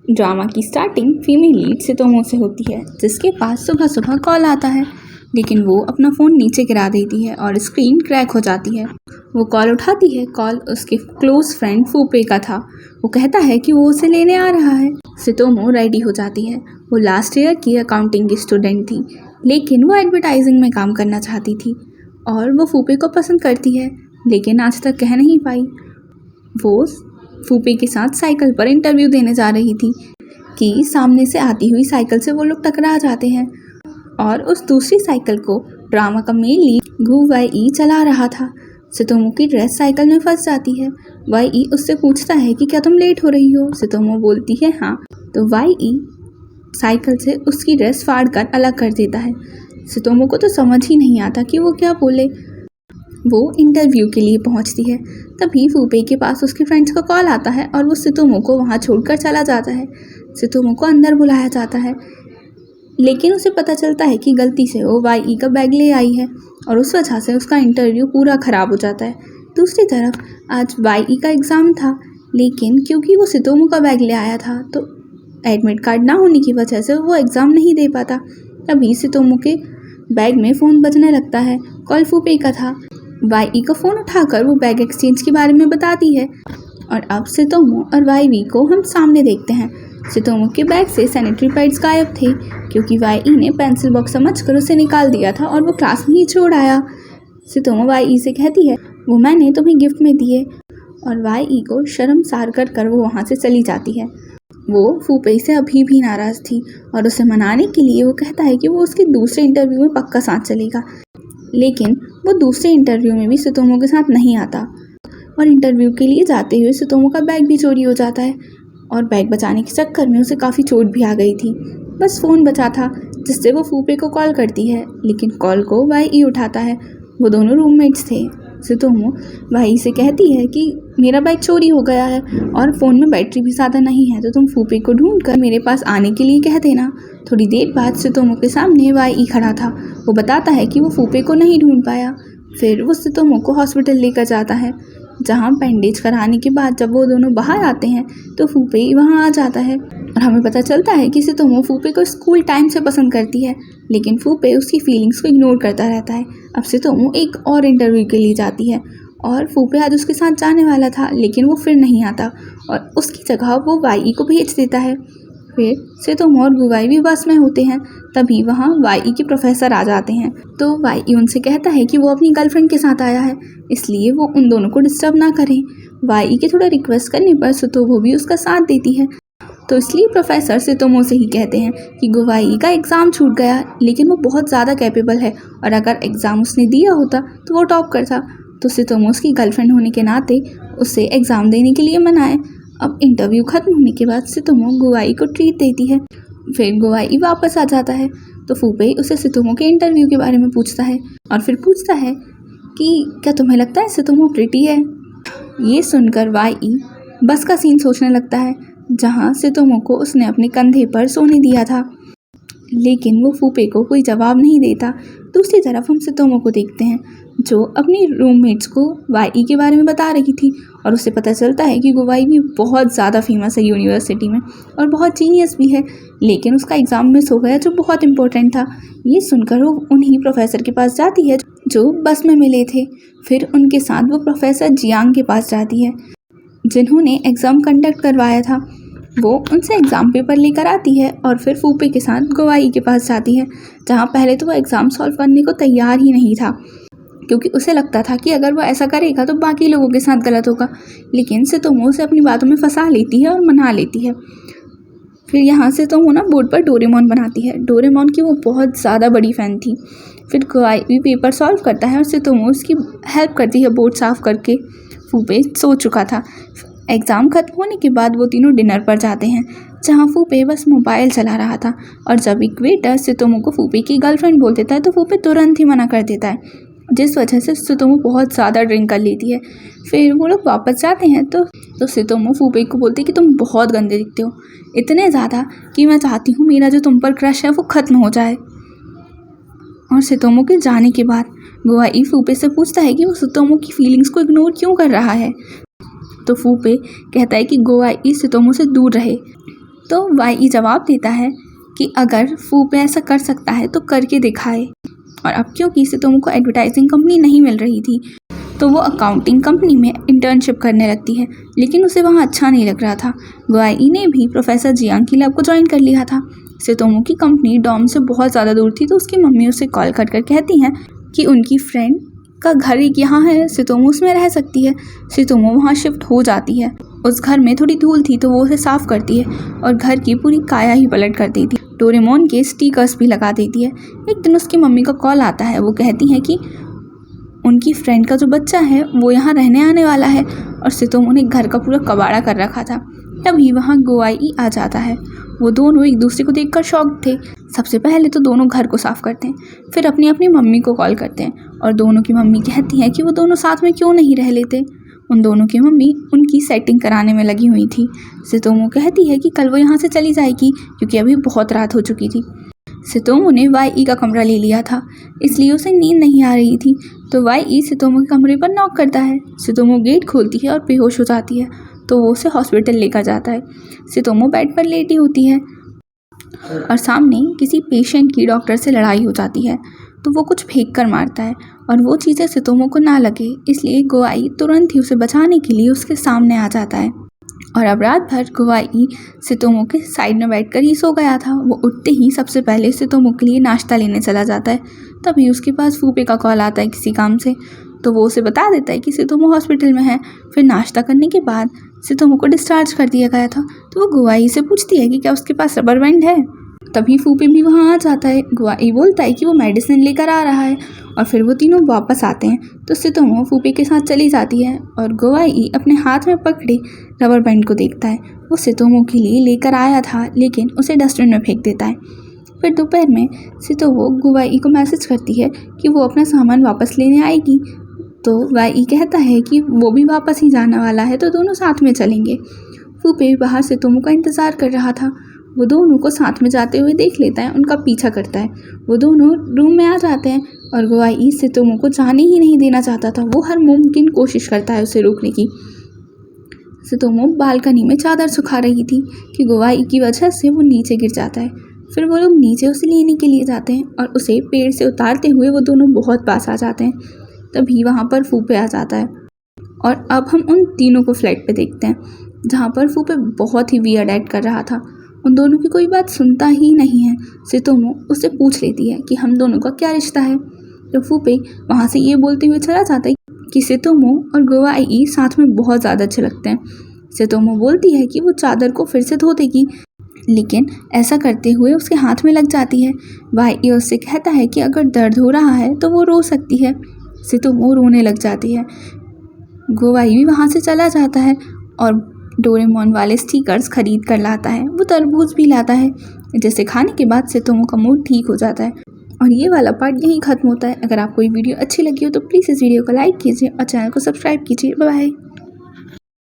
Drama की starting female lead सितोमो से होती है, जिसके पास सुबह सुबह कॉल आता है, लेकिन वो अपना फ़ोन नीचे गिरा देती है और स्क्रीन क्रैक हो जाती है। वो कॉल उठाती है। कॉल उसके क्लोज फ्रेंड फूपे का था। वो कहता है कि वो उसे लेने आ रहा है। सितोमो रेडी हो जाती है। वो लास्ट ईयर की अकाउंटिंग की स्टूडेंट थी, लेकिन वो एडवर्टाइजिंग में काम करना चाहती थी और वो फूपे को पसंद करती है, लेकिन आज तक कह नहीं पाई। वो फूपे के साथ साइकिल पर इंटरव्यू देने जा रही थी कि सामने से आती हुई साइकिल से वो लोग टकरा जाते हैं और उस दूसरी साइकिल को ड्रामा का मेन लीड गु वाई चला रहा था। सितोमो की ड्रेस साइकिल में फंस जाती है। वाई उससे पूछता है कि क्या तुम लेट हो रही हो। सितोमो बोलती है हाँ, तो वाई साइकिल से उसकी ड्रेस फाड़ कर अलग कर देता है। सितोमो को तो समझ ही नहीं आता कि वो क्या बोले। वो इंटरव्यू के लिए पहुंचती है। तभी फूपे के पास उसके फ्रेंड्स का कॉल आता है और वो सितोमो को वहां छोड़कर चला जाता है। सितोमो को अंदर बुलाया जाता है, लेकिन उसे पता चलता है कि गलती से वो वाई का बैग ले आई है और उस वजह से उसका इंटरव्यू पूरा ख़राब हो जाता है। दूसरी तरफ आज वाई का एग्ज़ाम था, लेकिन क्योंकि वो सितोमो का बैग ले आया था तो एडमिट कार्ड ना होने की वजह से वो एग्ज़ाम नहीं दे पाता। तभी सितोमो के बैग में फ़ोन बजने लगता है। कॉल फूपे का था। वाई का फ़ोन उठाकर वो बैग एक्सचेंज के बारे में बताती है और अब सितोमो और वाई को हम सामने देखते हैं। सितोमो के बैग से सैनिटरी पैड्स गायब थे, क्योंकि वाई ने पेंसिल बॉक्स समझकर उसे निकाल दिया था और वो क्लास में ही छोड़ आया। सितोमो वाई से कहती है वो मैंने तुम्हें गिफ्ट में दिए, और वाई को शर्मसार कर वो वहाँ से चली जाती है। वो फूपे से अभी भी नाराज़ थी और उसे मनाने के लिए वो कहता है कि वो उसके दूसरे इंटरव्यू में पक्का साथ चलेगा, लेकिन वो दूसरे इंटरव्यू में भी सितोमो के साथ नहीं आता और इंटरव्यू के लिए जाते हुए सितोमो का बैग भी चोरी हो जाता है और बैग बचाने के चक्कर में उसे काफ़ी चोट भी आ गई थी। बस फ़ोन बचा था, जिससे वो फूपे को कॉल करती है, लेकिन कॉल को वाई उठाता है। वो दोनों रूममेट्स थे। सितोमो वाई से कहती है कि मेरा बैग चोरी हो गया है और फ़ोन में बैटरी भी ज़्यादा नहीं है, तो तुम फूपे को ढूंढ कर मेरे पास आने के लिए कह देना। थोड़ी देर बाद सितोमो के सामने वाई खड़ा था। वो बताता है कि वो फूपे को नहीं ढूंढ पाया। फिर वो सितोमो को हॉस्पिटल लेकर जाता है, जहाँ बैंडेज कराने के बाद जब वो दोनों बाहर आते हैं तो फूपे वहाँ आ जाता है और हमें पता चलता है कि सितोमो फूपे को स्कूल टाइम से पसंद करती है, लेकिन फूपे उसकी फीलिंग्स को इग्नोर करता रहता है। अब सितोमो एक और इंटरव्यू के लिए जाती है और फूपे आज उसके साथ जाने वाला था, लेकिन वो फिर नहीं आता और उसकी जगह वो वाई को भेज देता है। फिर सितोमो और गुवाई भी बस में होते हैं। तभी वहाँ वाई के प्रोफेसर आ जाते हैं, तो वाई उनसे कहता है कि वो अपनी गर्लफ्रेंड के साथ आया है, इसलिए वो उन दोनों को डिस्टर्ब ना करें। वाई के थोड़ा रिक्वेस्ट करने पर सितोमो भी उसका साथ देती है, तो इसलिए प्रोफेसर सितोमो से ही कहते हैं कि गुवाई का एग्ज़ाम छूट गया, लेकिन वो बहुत ज़्यादा कैपेबल है और अगर एग्ज़ाम उसने दिया होता तो वो टॉप करता। तो सितोमो उसकी गर्लफ्रेंड होने के नाते उसे एग्ज़ाम देने के लिए मनाए। अब इंटरव्यू ख़त्म होने के बाद सितोमो गुवाई को ट्रीट देती है। फिर गुवाई वापस आ जाता है, तो फूपे उसे सितोमो के इंटरव्यू के बारे में पूछता है और फिर पूछता है कि क्या तुम्हें लगता है सितोमो प्रिटी है। ये सुनकर वाई बस का सीन सोचने लगता है, जहाँ सितोमो को उसने अपने कंधे पर सोने दिया था, लेकिन वो फूपे को कोई जवाब नहीं देता। दूसरी तरफ हम सितोमो को देखते हैं, जो अपनी रूममेट्स को वाई के बारे में बता रही थी और उसे पता चलता है कि गुवाई भी बहुत ज़्यादा फेमस है यूनिवर्सिटी में और बहुत जीनियस भी है, लेकिन उसका एग्ज़ाम मिस हो गया जो बहुत इंपॉर्टेंट था। ये सुनकर वो उन्हीं प्रोफेसर के पास जाती है जो बस में मिले थे। फिर उनके साथ वो प्रोफेसर जियांग के पास जाती है, जिन्होंने एग्ज़ाम कंडक्ट करवाया था। वो उनसे एग्ज़ाम पेपर लेकर आती है और फिर फूपे के साथ गुवाई के पास जाती है, जहाँ पहले तो वो एग्ज़ाम सॉल्व करने को तैयार ही नहीं था, क्योंकि उसे लगता था कि अगर वो ऐसा करेगा तो बाकी लोगों के साथ गलत होगा, लेकिन सितोमो उसे अपनी बातों में फंसा लेती है और मना लेती है। फिर यहाँ से तो वो ना बोर्ड पर डोरेमोन बनाती है। डोरेमोन की वो बहुत ज़्यादा बड़ी फ़ैन थी। फिर गुवाई भी पेपर सॉल्व करता है और सितोमो उसकी हेल्प करती है बोर्ड साफ़ करके। फूपे सो चुका था। एग्ज़ाम ख़त्म होने के बाद वो तीनों डिनर पर जाते हैं, जहाँ फूपे बस मोबाइल चला रहा था और जब एक वेटर सितोमो को फूपे की गर्लफ्रेंड बोल देता है तो फूपे तुरंत ही मना कर देता है, जिस वजह से सितोमो बहुत ज़्यादा ड्रिंक कर लेती है। फिर वो लोग वापस जाते हैं तो सितोमो फूपे को बोलती है कि तुम बहुत गंदे दिखते हो, इतने ज़्यादा कि मैं चाहती हूँ मेरा जो तुम पर क्रश है वो ख़त्म हो जाए। और सितोमो के जाने के बाद गुवाई फूपे से पूछता है कि वो सितोमो की फीलिंग्स को इग्नोर क्यों कर रहा है। तो फूपे कहता है कि गुवाई सितोमो से दूर रहे, तो वाई जवाब देता है कि अगर फूपे ऐसा कर सकता है तो करके दिखाए। और अब क्योंकि सितोमो को एडवर्टाइजिंग कंपनी नहीं मिल रही थी तो वो अकाउंटिंग कंपनी में इंटर्नशिप करने लगती है, लेकिन उसे वहाँ अच्छा नहीं लग रहा था। गुआई ने भी प्रोफेसर जियांग की लैब को ज्वाइन कर लिया था। सितोमो की कंपनी डॉम से बहुत ज़्यादा दूर थी तो उसकी मम्मी उसे कॉल कर कहती हैं कि उनकी फ्रेंड का घर एक यहाँ है, सितोमो उसमें रह सकती है। सितोमो वहाँ शिफ्ट हो जाती है। उस घर में थोड़ी धूल थी तो वो उसे साफ़ करती है और घर की पूरी काया ही पलट कर देती है। डोरेमोन के स्टिकर्स भी लगा देती है। एक दिन उसकी मम्मी का कॉल आता है। वो कहती हैं कि उनकी फ्रेंड का जो बच्चा है वो यहाँ रहने आने वाला है और सितोमो ने घर का पूरा कबाड़ा कर रखा था। तभी वहाँ गुआई आ जाता है। वो दोनों एक दूसरे को देखकर शॉक थे। सबसे पहले तो दोनों घर को साफ़ करते हैं, फिर अपनी अपनी मम्मी को कॉल करते हैं और दोनों की मम्मी कहती हैं कि वो दोनों साथ में क्यों नहीं रह लेते। उन दोनों की मम्मी उनकी सेटिंग कराने में लगी हुई थी। सितोमो कहती है कि कल वो यहाँ से चली जाएगी क्योंकि अभी बहुत रात हो चुकी थी। सितोमो ने वाई का कमरा ले लिया था, इसलिए उसे नींद नहीं आ रही थी। तो वाई सितोमो के कमरे पर नॉक करता है। सितोमो गेट खोलती है और बेहोश हो जाती है तो वो उसे हॉस्पिटल लेकर जाता है। सितोमो बेड पर लेटी होती है और सामने किसी पेशेंट की डॉक्टर से लड़ाई हो जाती है तो वो कुछ फेंक कर मारता है और वो चीज़ें सितोमो को ना लगे, इसलिए गुआई तुरंत ही उसे बचाने के लिए उसके सामने आ जाता है। और अब रात भर गुआई सितोमो के साइड में बैठकर ही सो गया था। वो उठते ही सबसे पहले सितोमो के लिए नाश्ता लेने चला जाता है। तभी उसके पास फूफे का कॉल आता है किसी काम से, तो वो उसे बता देता है कि सितोमो हॉस्पिटल में है। फिर नाश्ता करने के बाद सितोमो को डिस्चार्ज कर दिया गया था। तो वो गुआई से पूछती है कि क्या उसके पास रबर बैंड है। तभी फूफे भी वहाँ आ जाता है। गुआई बोलता है कि वो मेडिसिन लेकर आ रहा है और फिर वो तीनों वापस आते हैं। तो सितोमो फूफे के साथ चली जाती है और गुआई अपने हाथ में पकड़े रबर बैंड को देखता है। वो सितोमो के लिए लेकर आया था लेकिन उसे डस्टबिन में फेंक देता है। फिर दोपहर में सितोमो गुआई को मैसेज करती है कि वो अपना सामान वापस लेने आएगी। तो वाई कहता है कि वो भी वापस ही जाने वाला है तो दोनों साथ में चलेंगे। फूफे बाहर सितोमो का इंतज़ार कर रहा था। वो दोनों को साथ में जाते हुए देख लेता है, उनका पीछा करता है। वो दोनों रूम में आ जाते हैं और गुआई सितोमो को जाने ही नहीं देना चाहता था। वो हर मुमकिन कोशिश करता है उसे रोकने की। सितोमो बालकनी में चादर सुखा रही थी कि गुआई की वजह से वो नीचे गिर जाता है। फिर वो लोग नीचे उसे लेने के लिए जाते हैं और उसे पेड़ से उतारते हुए वो दोनों बहुत पास आ जाते हैं। तभी वहाँ पर फूफे आ जाता है और अब हम उन तीनों को फ्लैट पे देखते हैं जहाँ पर फूफे बहुत ही वियर्ड एक्ट कर रहा था। उन दोनों की कोई बात सुनता ही नहीं है। सितोमो उससे पूछ लेती है कि हम दोनों का क्या रिश्ता है। तो फूफे वहाँ से ये बोलते हुए चला जाता है कि सितोमो और गुआई साथ में बहुत ज़्यादा अच्छे लगते हैं। सितोमो बोलती है कि वो चादर को फिर से धो देगी, लेकिन ऐसा करते हुए उसके हाथ में लग जाती है। वाई उससे कहता है कि अगर दर्द हो रहा है तो वो रो सकती है। सितोमो रोने लग जाती है। गुआई भी वहाँ से चला जाता है और डोरेमोन वाले स्टिकर्स खरीद कर लाता है। वो तरबूज भी लाता है, जिसे खाने के बाद सितोमो का मूड ठीक हो जाता है। और ये वाला पार्ट यहीं ख़त्म होता है। अगर आपको ये वीडियो अच्छी लगी हो तो प्लीज़ इस वीडियो को लाइक कीजिए और चैनल को सब्सक्राइब कीजिए। Bye bye.